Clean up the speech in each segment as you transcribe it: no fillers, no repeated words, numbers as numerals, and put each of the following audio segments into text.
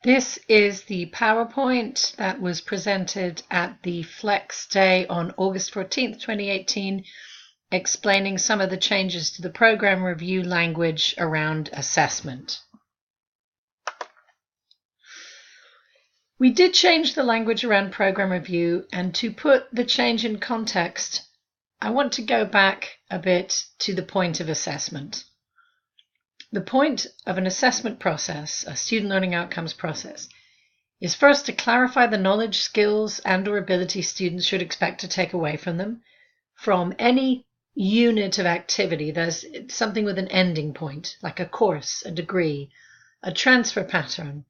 This is the PowerPoint that was presented at the Flex Day on August 14th, 2018, explaining some of the changes to the program review language around assessment. We did change the language around program review, and to put the change in context, I want to go back a bit to the point of assessment. The point of an assessment process, a student learning outcomes process, is first to clarify the knowledge, skills, and/or abilities students should expect to take away from them from any unit of activity. There's something with an ending point, like a course, a degree, a transfer pattern,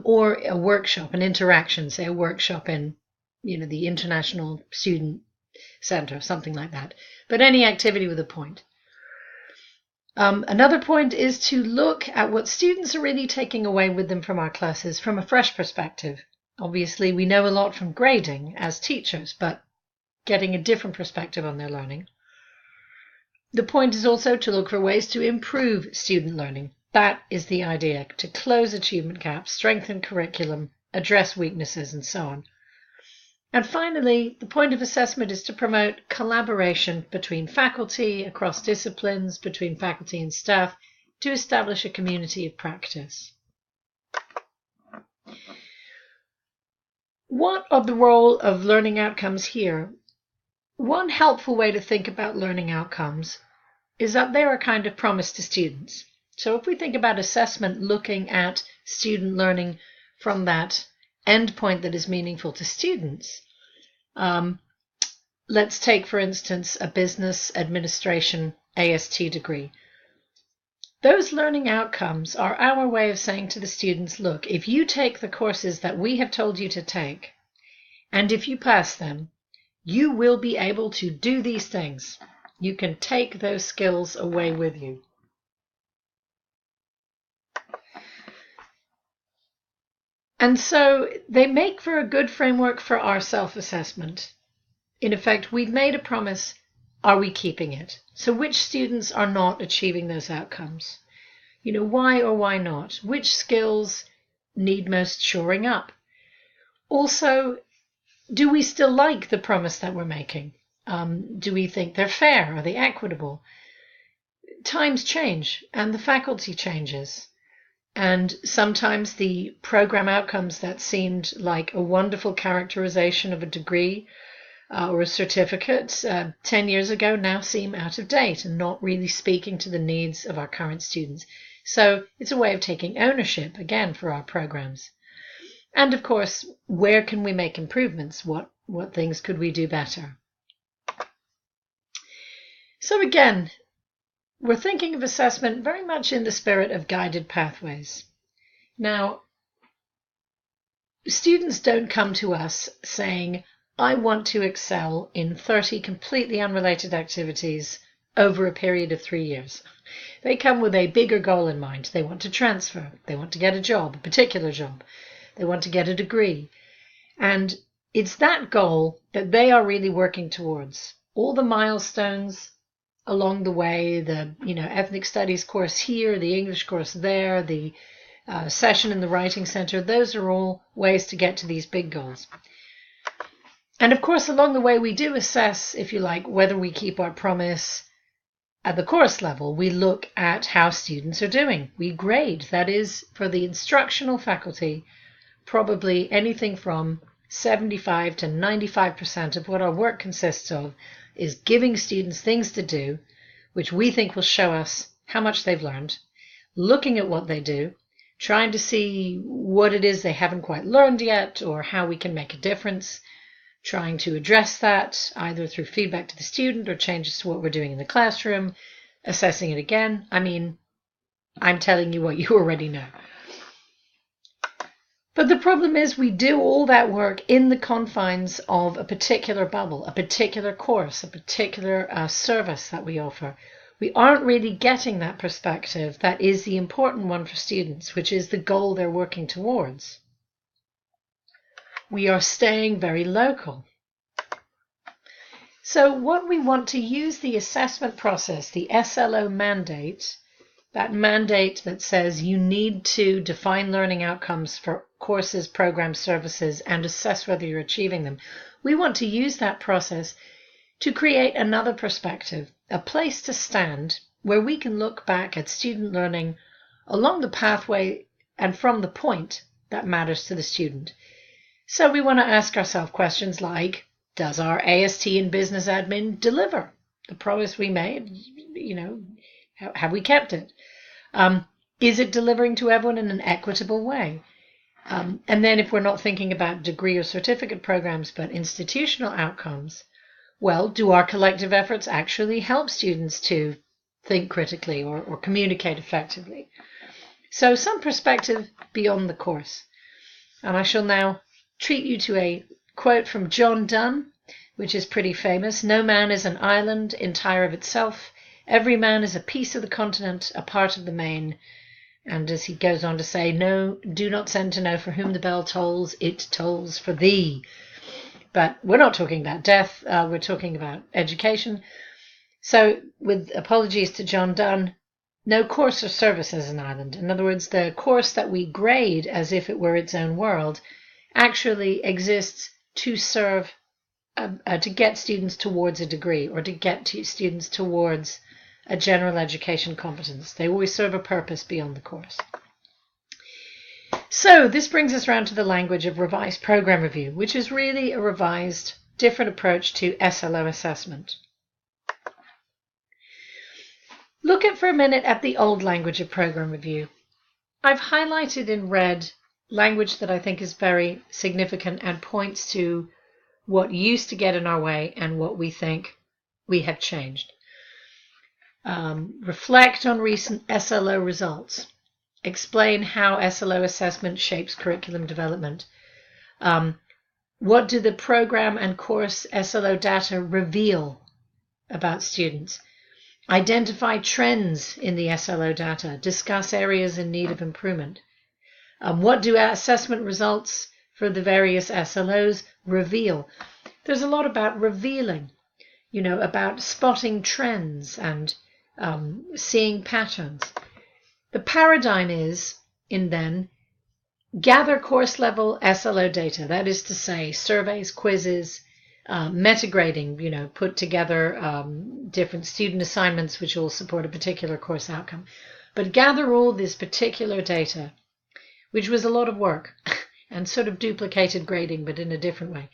or a workshop, an interaction, say a workshop in, the International Student Center, something like that. But any activity with a point. Another point is to look at what students are really taking away with them from our classes from a fresh perspective. Obviously, we know a lot from grading as teachers, but getting a different perspective on their learning. The point is also to look for ways to improve student learning. That is the idea, to close achievement gaps, strengthen curriculum, address weaknesses, and so on. And finally, the point of assessment is to promote collaboration between faculty, across disciplines, between faculty and staff, to establish a community of practice. What of the role of learning outcomes here? One helpful way to think about learning outcomes is that they're a kind of promise to students. So if we think about assessment looking at student learning from that endpoint that is meaningful to students, let's take, for instance, a business administration AST degree. Those learning outcomes are our way of saying to the students, look, if you take the courses that we have told you to take, and if you pass them, you will be able to do these things. You can take those skills away with you. And so they make for a good framework for our self-assessment. In effect, we've made a promise. Are we keeping it? So which students are not achieving those outcomes? Why or why not? Which skills need most shoring up? Also, do we still like the promise that we're making? Do we think they're fair? Are they equitable? Times change and the faculty changes. And sometimes the program outcomes that seemed like a wonderful characterization of a degree or a certificate 10 years ago now seem out of date and not really speaking to the needs of our current students. So it's a way of taking ownership, again, for our programs. And of course, where can we make improvements? What things could we do better? So again, we're thinking of assessment very much in the spirit of guided pathways. Now, students don't come to us saying, I want to excel in 30 completely unrelated activities over a period of 3 years. They come with a bigger goal in mind. They want to transfer. They want to get a job, a particular job. They want to get a degree. And it's that goal that they are really working towards. All the milestones along the way, the ethnic studies course here, the English course there, the session in the writing center, those are all ways to get to these big goals. And of course, along the way, we do assess, if you like, whether we keep our promise at the course level. We look at how students are doing. We grade. That is, for the instructional faculty, probably anything from 75 to 95% of what our work consists of is giving students things to do, which we think will show us how much they've learned, looking at what they do, trying to see what it is they haven't quite learned yet or how we can make a difference, trying to address that either through feedback to the student or changes to what we're doing in the classroom, assessing it again. I'm telling you what you already know. But the problem is we do all that work in the confines of a particular bubble, a particular course, a particular service that we offer. We aren't really getting that perspective that is the important one for students, which is the goal they're working towards. We are staying very local. So what we want to use the assessment process, the SLO mandate, that mandate that says you need to define learning outcomes for courses, programs, services, and assess whether you're achieving them. We want to use that process to create another perspective, a place to stand where we can look back at student learning along the pathway and from the point that matters to the student. So we want to ask ourselves questions like, does our AST in business admin deliver the promise we made? Have we kept it? Is it delivering to everyone in an equitable way? And then if we're not thinking about degree or certificate programs, but institutional outcomes, well, do our collective efforts actually help students to think critically or communicate effectively? So some perspective beyond the course. And I shall now treat you to a quote from John Donne, which is pretty famous. No man is an island entire of itself. Every man is a piece of the continent, a part of the main. And as he goes on to say, no, do not send to know for whom the bell tolls, it tolls for thee. But we're not talking about death, we're talking about education. So with apologies to John Donne, no course or service is an island. In other words, the course that we grade as if it were its own world actually exists to serve, to get students towards a degree or to get students towards a general education competence. They always serve a purpose beyond the course. So this brings us round to the language of revised program review, which is really a revised, different approach to SLO assessment. Look for a minute at the old language of program review. I've highlighted in red language that I think is very significant and points to what used to get in our way and what we think we have changed. Reflect on recent SLO results. Explain how SLO assessment shapes curriculum development. What do the program and course SLO data reveal about students? Identify trends in the SLO data. Discuss areas in need of improvement. What do our assessment results for the various SLOs reveal? There's a lot about revealing, about spotting trends and seeing patterns. The paradigm is, gather course level SLO data, that is to say, surveys, quizzes, metagrading, put together different student assignments which all support a particular course outcome. But gather all this particular data, which was a lot of work and sort of duplicated grading, but in a different way.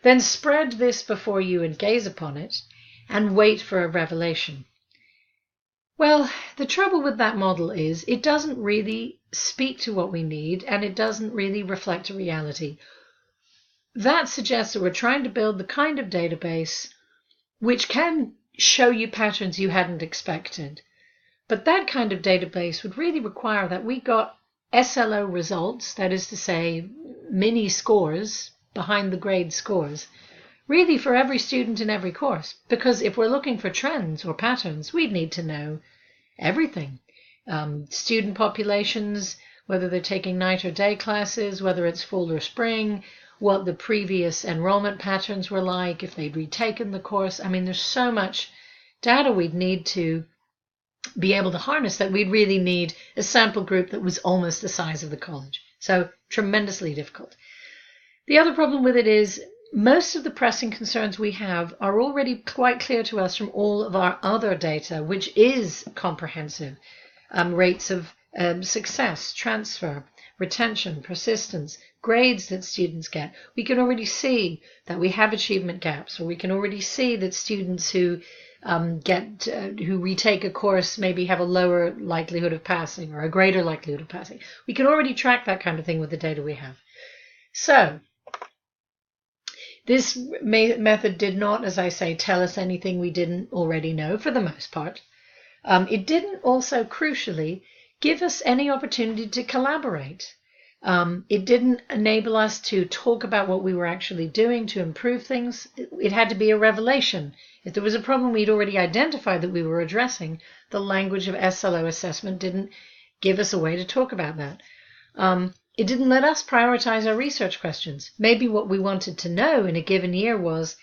Then spread this before you and gaze upon it and wait for a revelation. Well, the trouble with that model is it doesn't really speak to what we need and it doesn't really reflect a reality. That suggests that we're trying to build the kind of database which can show you patterns you hadn't expected. But that kind of database would really require that we got SLO results, that is to say, mini scores behind the grade scores, really for every student in every course. Because if we're looking for trends or patterns, we'd need to know everything. Student populations, whether they're taking night or day classes, whether it's fall or spring, what the previous enrollment patterns were like, if they'd retaken the course. I mean, there's so much data we'd need to be able to harness that we'd really need a sample group that was almost the size of the college. So tremendously difficult. The other problem with it is most of the pressing concerns we have are already quite clear to us from all of our other data, which is comprehensive. Rates of success, transfer, retention, persistence, grades that students get. We can already see that we have achievement gaps, or we can already see that students who who retake a course maybe have a lower likelihood of passing or a greater likelihood of passing. We can already track that kind of thing with the data we have. So this method did not, as I say, tell us anything we didn't already know for the most part. It didn't also, crucially, give us any opportunity to collaborate. It didn't enable us to talk about what we were actually doing to improve things. It had to be a revelation. If there was a problem we'd already identified that we were addressing, the language of SLO assessment didn't give us a way to talk about that. It didn't let us prioritize our research questions. Maybe what we wanted to know in a given year was,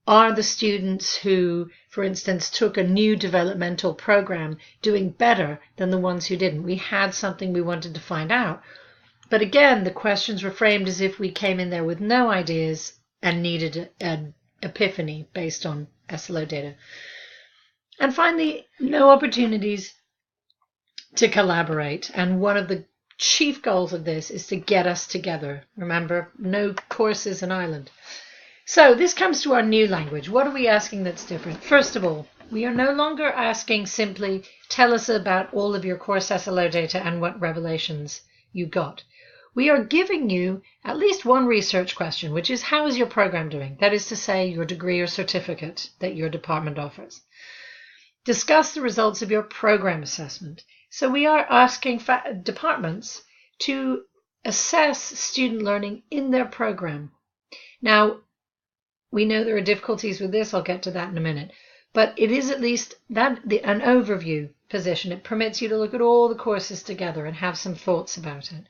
Are the students who, for instance, took a new developmental program doing better than the ones who didn't? We had something we wanted to find out. But again, the questions were framed as if we came in there with no ideas and needed an epiphany based on SLO data. And finally, no opportunities to collaborate. And one of the chief goals of this is to get us together. Remember, no course is an island. So this comes to our new language. What are we asking that's different? First of all, we are no longer asking simply, tell us about all of your course SLO data and what revelations you got. We are giving you at least one research question, which is, how is your program doing? That is to say, your degree or certificate that your department offers. Discuss the results of your program assessment. So we are asking departments to assess student learning in their program. Now, we know there are difficulties with this. I'll get to that in a minute. But it is at least an overview position. It permits you to look at all the courses together and have some thoughts about it.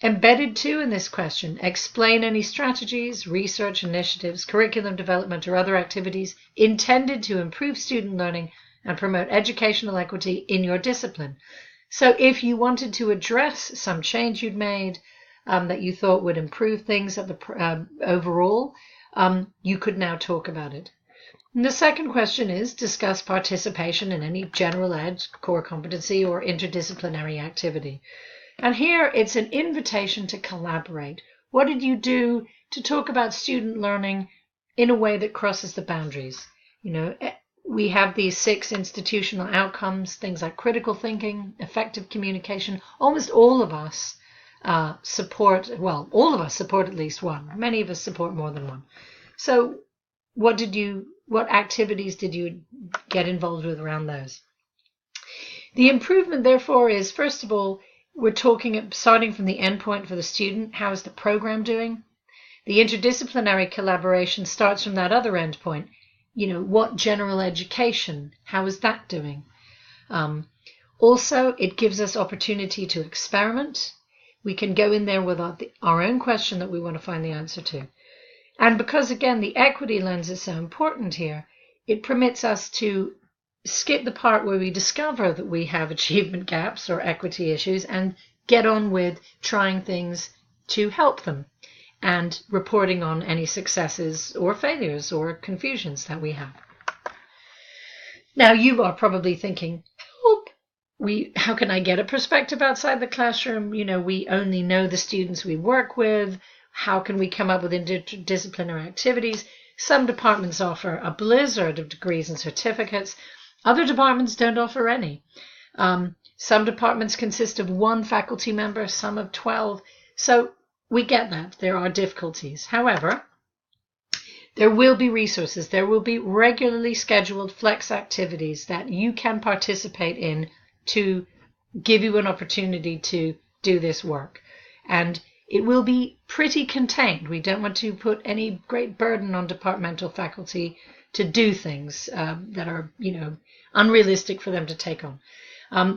Embedded too in this question, explain any strategies, research initiatives, curriculum development, or other activities intended to improve student learning and promote educational equity in your discipline. So if you wanted to address some change you'd made that you thought would improve things at the overall, you could now talk about it. And the second question is, discuss participation in any general ed, core competency, or interdisciplinary activity. And here it's an invitation to collaborate. What did you do to talk about student learning in a way that crosses the boundaries? We have these 6 institutional outcomes, things like critical thinking, effective communication. Almost all of us support at least one. Many of us support more than one. So what activities did you get involved with around those? The improvement, therefore, is, first of all, we're starting from the endpoint for the student. How is the program doing? The interdisciplinary collaboration starts from that other endpoint. What general education, how is that doing? Also, it gives us opportunity to experiment. We can go in there with our own question that we want to find the answer to. And because, again, the equity lens is so important here, it permits us to skip the part where we discover that we have achievement gaps or equity issues and get on with trying things to help them and reporting on any successes or failures or confusions that we have. Now, you are probably thinking, help! How can I get a perspective outside the classroom? We only know the students we work with. How can we come up with interdisciplinary activities? Some departments offer a blizzard of degrees and certificates. Other departments don't offer any. Some departments consist of 1 faculty member, some of 12. So we get that. There are difficulties. However, there will be resources. There will be regularly scheduled flex activities that you can participate in to give you an opportunity to do this work. And it will be pretty contained. We don't want to put any great burden on departmental faculty to do things that are, unrealistic for them to take on.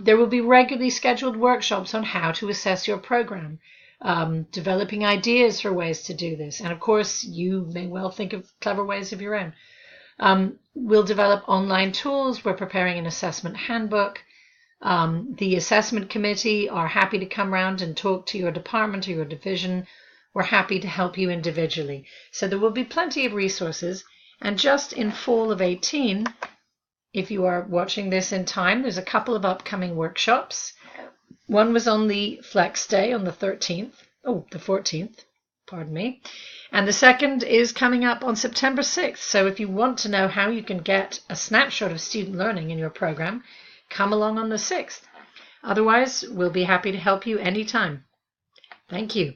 There will be regularly scheduled workshops on how to assess your program, developing ideas for ways to do this. And of course, you may well think of clever ways of your own. We'll develop online tools. We're preparing an assessment handbook. The assessment committee are happy to come around and talk to your department or your division. We're happy to help you individually. So there will be plenty of resources. And just in fall of 18, if you are watching this in time, there's a couple of upcoming workshops. One was on the Flex Day on the 14th, pardon me. And the second is coming up on September 6th. So if you want to know how you can get a snapshot of student learning in your program, come along on the 6th. Otherwise, we'll be happy to help you anytime. Thank you.